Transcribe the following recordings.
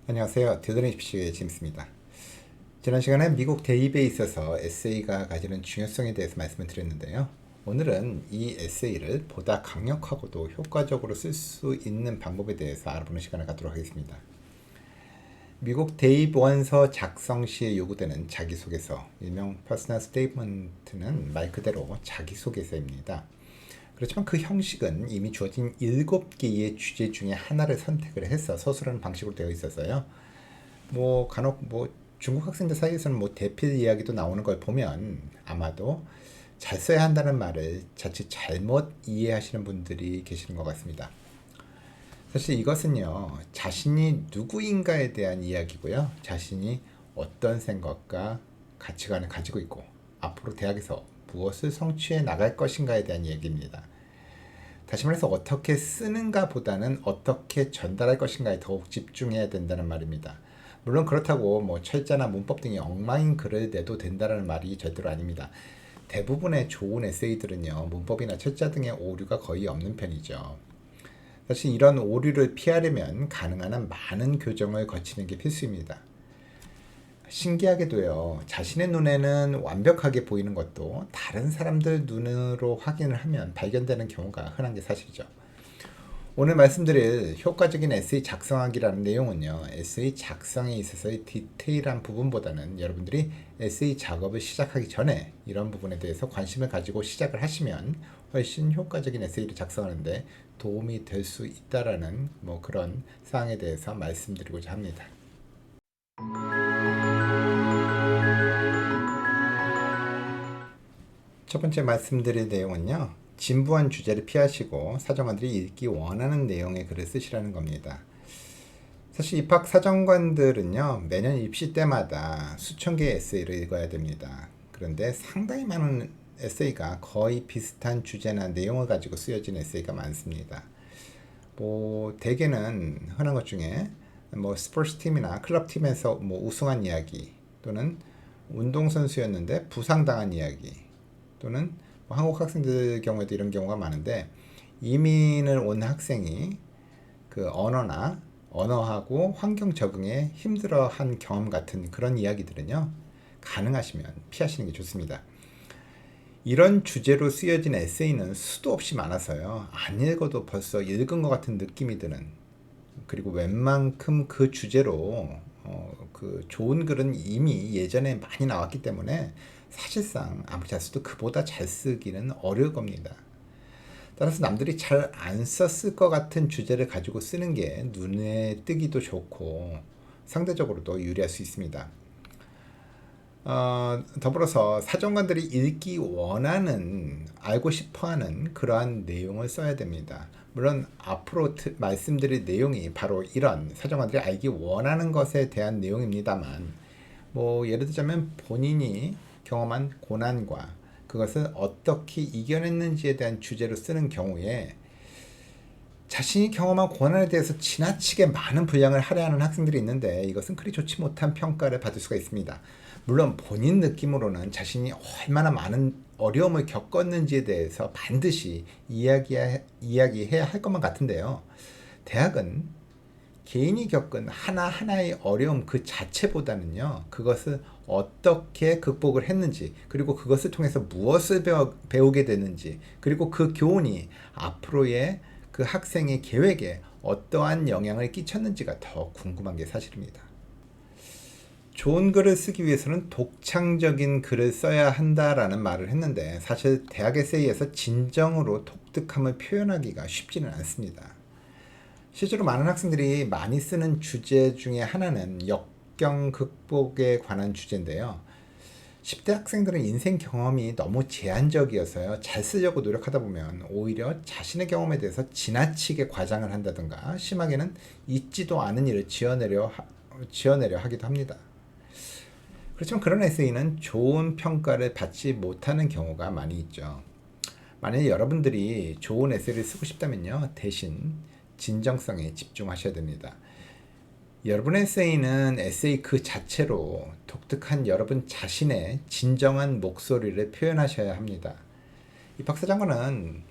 안녕하세요. 디더니 집시의 짐스입니다. 지난 시간에 미국 대입에 있어서 에세이가 가지는 중요성에 대해서 말씀을 드렸는데요. 오늘은 이 에세이를 보다 강력하고도 효과적으로 쓸 수 있는 방법에 대해서 알아보는 시간을 갖도록 하겠습니다. 미국 대입 원서 작성 시에 요구되는 자기소개서, 일명 퍼스널 스테이트먼트는 말 그대로 자기소개서입니다. 그렇지만 그 형식은 이미 주어진 7개의 주제 중에 하나를 선택을 해서 서술하는 방식으로 되어 있어서요. 간혹 중국 학생들 사이에서는 대필 이야기도 나오는 걸 보면 아마도 잘 써야 한다는 말을 자칫 잘못 이해하시는 분들이 계시는 것 같습니다. 사실 이것은요, 자신이 누구인가에 대한 이야기고요. 자신이 어떤 생각과 가치관을 가지고 있고 앞으로 대학에서 무엇을 성취해 나갈 것인가에 대한 얘기입니다. 다시 말해서 어떻게 쓰는가 보다는 어떻게 전달할 것인가에 더욱 집중해야 된다는 말입니다. 물론 그렇다고 철자나 문법 등이 엉망인 글을 내도 된다는 말이 절대로 아닙니다. 대부분의 좋은 에세이들은요, 문법이나 철자 등의 오류가 거의 없는 편이죠. 사실 이런 오류를 피하려면 가능한 한 많은 교정을 거치는 게 필수입니다. 신기하게도요, 자신의 눈에는 완벽하게 보이는 것도 다른 사람들 눈으로 확인을 하면 발견되는 경우가 흔한 게 사실이죠. 오늘 말씀드릴 효과적인 에세이 작성하기라는 내용은요, 에세이 작성에 있어서의 디테일한 부분보다는 여러분들이 에세이 작업을 시작하기 전에 이런 부분에 대해서 관심을 가지고 시작을 하시면 훨씬 효과적인 에세이를 작성하는데 도움이 될 수 있다라는 그런 사항에 대해서 말씀드리고자 합니다. 첫 번째 말씀드릴 내용은요, 진부한 주제를 피하시고 사정관들이 읽기 원하는 내용의 글을 쓰시라는 겁니다. 사실 입학 사정관들은요, 매년 입시 때마다 수천 개의 에세이를 읽어야 됩니다. 그런데 상당히 많은 에세이가 거의 비슷한 주제나 내용을 가지고 쓰여진 에세이가 많습니다. 대개는 흔한 것 중에 스포츠팀이나 클럽팀에서 우승한 이야기, 또는 운동선수였는데 부상당한 이야기, 또는 한국 학생들 경우에도 이런 경우가 많은데, 이민을 온 학생이 그 언어하고 환경 적응에 힘들어한 경험 같은 그런 이야기들은요, 가능하시면 피하시는 게 좋습니다. 이런 주제로 쓰여진 에세이는 수도 없이 많아서요, 안 읽어도 벌써 읽은 것 같은 느낌이 드는, 그리고 웬만큼 그 주제로 그 좋은 글은 이미 예전에 많이 나왔기 때문에 사실상 아무리 잘 써도 그보다 잘 쓰기는 어려울 겁니다. 따라서 남들이 잘 안 썼을 것 같은 주제를 가지고 쓰는 게 눈에 뜨기도 좋고 상대적으로도 유리할 수 있습니다. 더불어서 사정관들이 읽기 원하는, 알고 싶어하는 그러한 내용을 써야 됩니다. 물론 앞으로 말씀드릴 내용이 바로 이런 사정관들이 알기 원하는 것에 대한 내용입니다만, 예를 들자면 본인이 경험한 고난과 그것을 어떻게 이겨냈는지에 대한 주제로 쓰는 경우에 자신이 경험한 고난에 대해서 지나치게 많은 분량을 할애하는 학생들이 있는데, 이것은 그리 좋지 못한 평가를 받을 수가 있습니다. 물론 본인 느낌으로는 자신이 얼마나 많은 어려움을 겪었는지에 대해서 반드시 이야기해야 할 것만 같은데요, 대학은 개인이 겪은 하나하나의 어려움 그 자체보다는요, 그것을 어떻게 극복을 했는지, 그리고 그것을 통해서 무엇을 배우게 되는지, 그리고 그 교훈이 앞으로의 그 학생의 계획에 어떠한 영향을 끼쳤는지가 더 궁금한 게 사실입니다. 좋은 글을 쓰기 위해서는 독창적인 글을 써야 한다라는 말을 했는데, 사실 대학 에세이에서 진정으로 독특함을 표현하기가 쉽지는 않습니다. 실제로 많은 학생들이 많이 쓰는 주제 중에 하나는 역경 극복에 관한 주제인데요. 10대 학생들은 인생 경험이 너무 제한적이어서요, 잘 쓰려고 노력하다 보면 오히려 자신의 경험에 대해서 지나치게 과장을 한다든가, 심하게는 있지도 않은 일을 지어내려 하기도 합니다. 그렇지만 그런 에세이는 좋은 평가를 받지 못하는 경우가 많이 있죠. 만약에 여러분들이 좋은 에세이를 쓰고 싶다면요, 대신 진정성에 집중하셔야 됩니다. 여러분의 에세이는 에세이 그 자체로 독특한 여러분 자신의 진정한 목소리를 표현하셔야 합니다. 입학사정관은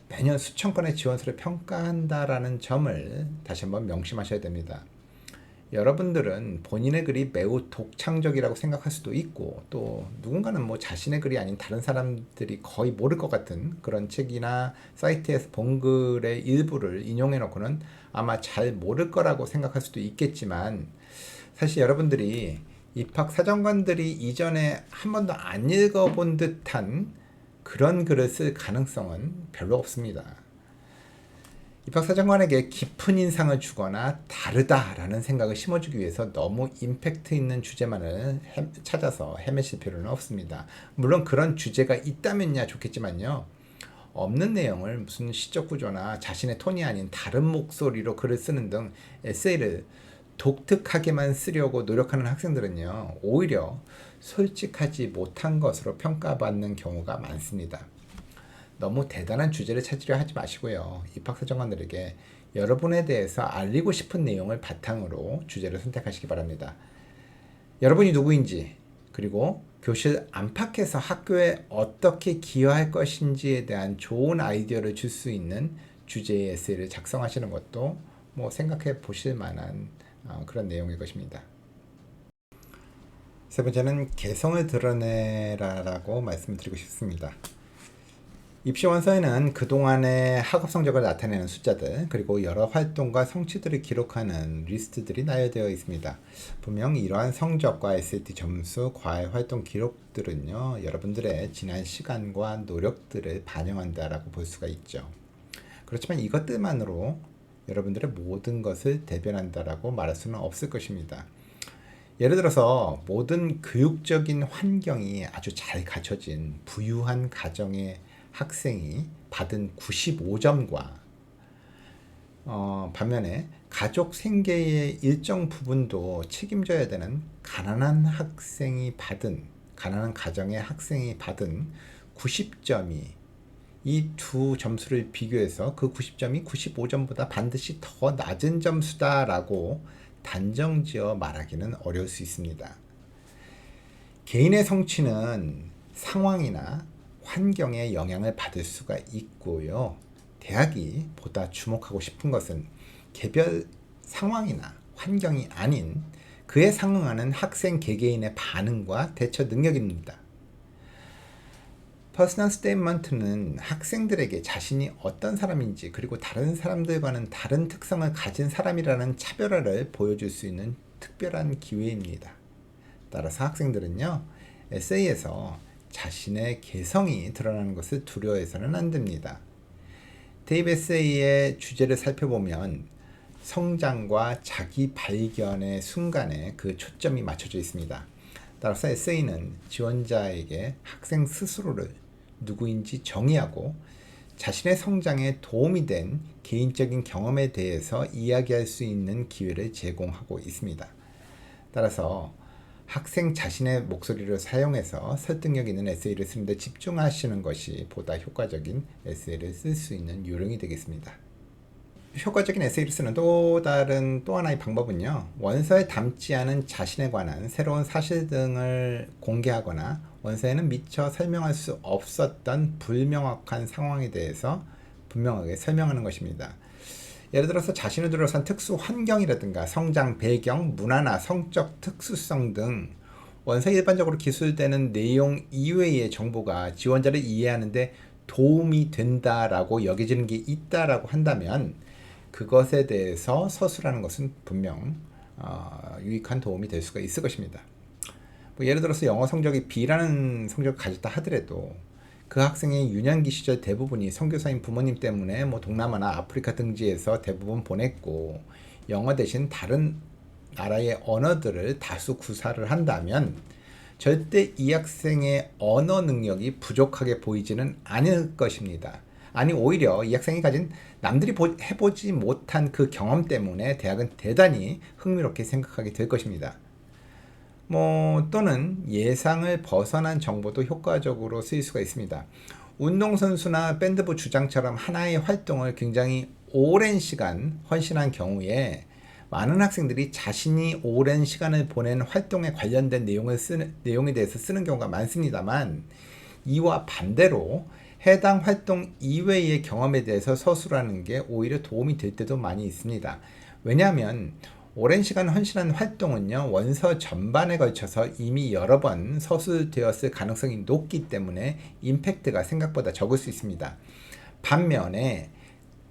매년 수천 건의 지원서를 평가한다라는 점을 다시 한번 명심하셔야 됩니다. 여러분들은 본인의 글이 매우 독창적이라고 생각할 수도 있고, 또 누군가는 뭐 자신의 글이 아닌 다른 사람들이 거의 모를 것 같은 그런 책이나 사이트에서 본 글의 일부를 인용해 놓고는 아마 잘 모를 거라고 생각할 수도 있겠지만, 사실 여러분들이 입학 사정관들이 이전에 한 번도 안 읽어본 듯한 그런 글을 쓸 가능성은 별로 없습니다. 입학사정관에게 깊은 인상을 주거나 다르다라는 생각을 심어주기 위해서 너무 임팩트 있는 주제만을 찾아서 헤매실 필요는 없습니다. 물론 그런 주제가 있다면야 좋겠지만요. 없는 내용을 무슨 시적 구조나 자신의 톤이 아닌 다른 목소리로 글을 쓰는 등 에세이를 독특하게만 쓰려고 노력하는 학생들은요. 오히려 솔직하지 못한 것으로 평가받는 경우가 많습니다. 너무 대단한 주제를 찾으려 하지 마시고요. 입학사정관들에게 여러분에 대해서 알리고 싶은 내용을 바탕으로 주제를 선택하시기 바랍니다. 여러분이 누구인지, 그리고 교실 안팎에서 학교에 어떻게 기여할 것인지에 대한 좋은 아이디어를 줄 수 있는 주제의 에세이를 작성하시는 것도 뭐 생각해 보실 만한 그런 내용일 것입니다. 세 번째는 개성을 드러내라라고 말씀드리고 싶습니다. 입시 원서에는 그동안의 학업 성적을 나타내는 숫자들, 그리고 여러 활동과 성취들을 기록하는 리스트들이 나열되어 있습니다. 분명 이러한 성적과 SAT 점수, 과외 활동 기록들은요, 여러분들의 지난 시간과 노력들을 반영한다라고 볼 수가 있죠. 그렇지만 이것들만으로 여러분들의 모든 것을 대변한다라고 말할 수는 없을 것입니다. 예를 들어서 모든 교육적인 환경이 아주 잘 갖춰진 부유한 가정의 학생이 받은 95점과 반면에 가족 생계의 일정 부분도 책임져야 되는 가난한 가정의 학생이 받은 90점이 이 두 점수를 비교해서 그 90점이 95점보다 반드시 더 낮은 점수다라고 단정지어 말하기는 어려울 수 있습니다. 개인의 성취는 상황이나 환경에 영향을 받을 수가 있고요. 대학이 보다 주목하고 싶은 것은 개별 상황이나 환경이 아닌 그에 상응하는 학생 개개인의 반응과 대처 능력입니다. 퍼스널 스테이트먼트는 학생들에게 자신이 어떤 사람인지, 그리고 다른 사람들과는 다른 특성을 가진 사람이라는 차별화를 보여줄 수 있는 특별한 기회입니다. 따라서 학생들은요, 에세이에서 자신의 개성이 드러나는 것을 두려워해서는 안 됩니다. 대입 에세이의 주제를 살펴보면 성장과 자기 발견의 순간에 그 초점이 맞춰져 있습니다. 따라서 에세이는 지원자에게 학생 스스로를 누구인지 정의하고 자신의 성장에 도움이 된 개인적인 경험에 대해서 이야기할 수 있는 기회를 제공하고 있습니다. 따라서 학생 자신의 목소리를 사용해서 설득력 있는 에세이를 쓰는데 집중하시는 것이 보다 효과적인 에세이를 쓸 수 있는 요령이 되겠습니다. 효과적인 에세이를 쓰는 또 하나의 방법은요, 원서에 담지 않은 자신에 관한 새로운 사실 등을 공개하거나 원서에는 미처 설명할 수 없었던 불명확한 상황에 대해서 분명하게 설명하는 것입니다. 예를 들어서 자신을 둘러싼 특수 환경이라든가 성장 배경, 문화나 성적 특수성 등 원서에 일반적으로 기술되는 내용 이외의 정보가 지원자를 이해하는 데 도움이 된다라고 여겨지는 게 있다라고 한다면 그것에 대해서 서술하는 것은 분명 유익한 도움이 될 수가 있을 것입니다. 뭐 예를 들어서 영어 성적이 B라는 성적을 가졌다 하더라도 그 학생의 유년기 시절 대부분이 선교사인 부모님 때문에 뭐 동남아나 아프리카 등지에서 대부분 보냈고 영어 대신 다른 나라의 언어들을 다수 구사를 한다면 절대 이 학생의 언어 능력이 부족하게 보이지는 않을 것입니다. 아니 오히려 이 학생이 가진 남들이 해보지 못한 그 경험 때문에 대학은 대단히 흥미롭게 생각하게 될 것입니다. 또는 예상을 벗어난 정보도 효과적으로 쓰일 수가 있습니다. 운동선수나 밴드부 주장처럼 하나의 활동을 굉장히 오랜 시간 헌신한 경우에 많은 학생들이 자신이 오랜 시간을 보낸 활동에 관련된 내용에 대해서 쓰는 경우가 많습니다만, 이와 반대로 해당 활동 이외의 경험에 대해서 서술하는 게 오히려 도움이 될 때도 많이 있습니다. 왜냐하면 오랜 시간 헌신한 활동은요, 원서 전반에 걸쳐서 이미 여러 번 서술되었을 가능성이 높기 때문에 임팩트가 생각보다 적을 수 있습니다. 반면에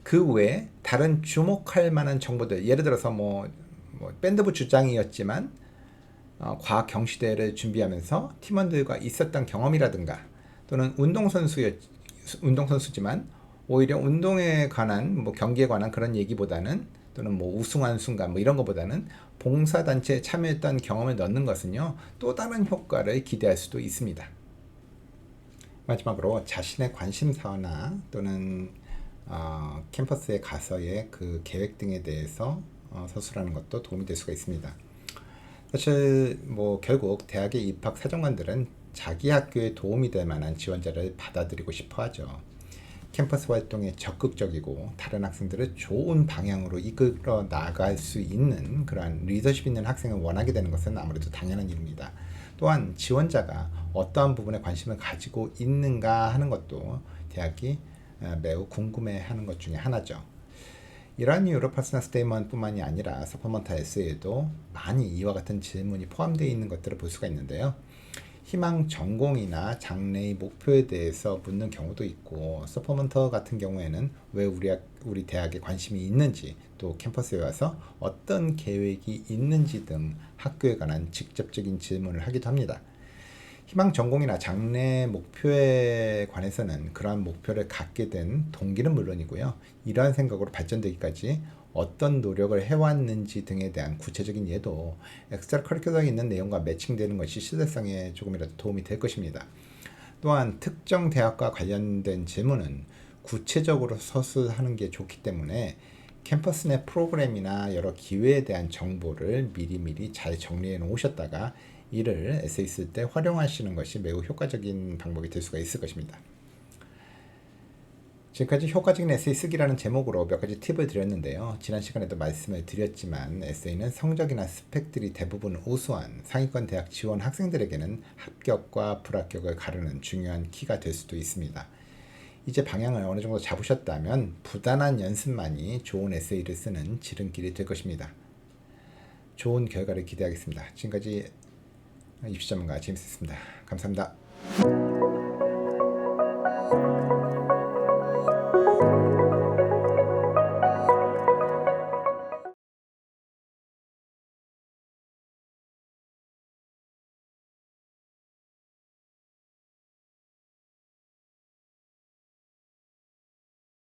그 외에 다른 주목할 만한 정보들, 예를 들어서 밴드부 주장이었지만 과학 경시대회를 준비하면서 팀원들과 있었던 경험이라든가, 또는 운동선수지만 오히려 운동에 관한 경기에 관한 그런 얘기보다는, 또는 우승한 순간 이런 것보다는 봉사단체에 참여했던 경험을 넣는 것은요, 또 다른 효과를 기대할 수도 있습니다. 마지막으로 자신의 관심사나 또는 캠퍼스에 가서의 그 계획 등에 대해서 서술하는 것도 도움이 될 수가 있습니다. 사실 결국 대학에 입학 사정관들은 자기 학교에 도움이 될 만한 지원자를 받아들이고 싶어 하죠. 캠퍼스 활동에 적극적이고 다른 학생들을 좋은 방향으로 이끌어 나갈 수 있는 그러한 리더십 있는 학생을 원하게 되는 것은 아무래도 당연한 일입니다. 또한 지원자가 어떠한 부분에 관심을 가지고 있는가 하는 것도 대학이 매우 궁금해하는 것 중에 하나죠. 이러한 이유로 퍼스널 스테이트먼트뿐만이 아니라 서포먼트 에세이에도 많이 이와 같은 질문이 포함되어 있는 것들을 볼 수가 있는데요. 희망 전공이나 장래의 목표에 대해서 묻는 경우도 있고, 서포먼터 같은 경우에는 왜 우리 대학에 관심이 있는지, 또 캠퍼스에 와서 어떤 계획이 있는지 등 학교에 관한 직접적인 질문을 하기도 합니다. 희망 전공이나 장래 목표에 관해서는 그러한 목표를 갖게 된 동기는 물론이고요, 이러한 생각으로 발전되기까지 어떤 노력을 해왔는지 등에 대한 구체적인 예도 엑스트라 커리큘럼에 있는 내용과 매칭되는 것이 시대성에 조금이라도 도움이 될 것입니다. 또한 특정 대학과 관련된 질문은 구체적으로 서술하는 게 좋기 때문에 캠퍼스 내 프로그램이나 여러 기회에 대한 정보를 미리미리 잘 정리해 놓으셨다가 이를 에세이 쓸 때 활용하시는 것이 매우 효과적인 방법이 될 수가 있을 것입니다. 지금까지 효과적인 에세이 쓰기라는 제목으로 몇 가지 팁을 드렸는데요. 지난 시간에도 말씀을 드렸지만 에세이는 성적이나 스펙들이 대부분 우수한 상위권 대학 지원 학생들에게는 합격과 불합격을 가르는 중요한 키가 될 수도 있습니다. 이제 방향을 어느 정도 잡으셨다면 부단한 연습만이 좋은 에세이를 쓰는 지름길이 될 것입니다. 좋은 결과를 기대하겠습니다. 지금까지 입시전문가 제임스였습니다. 감사합니다.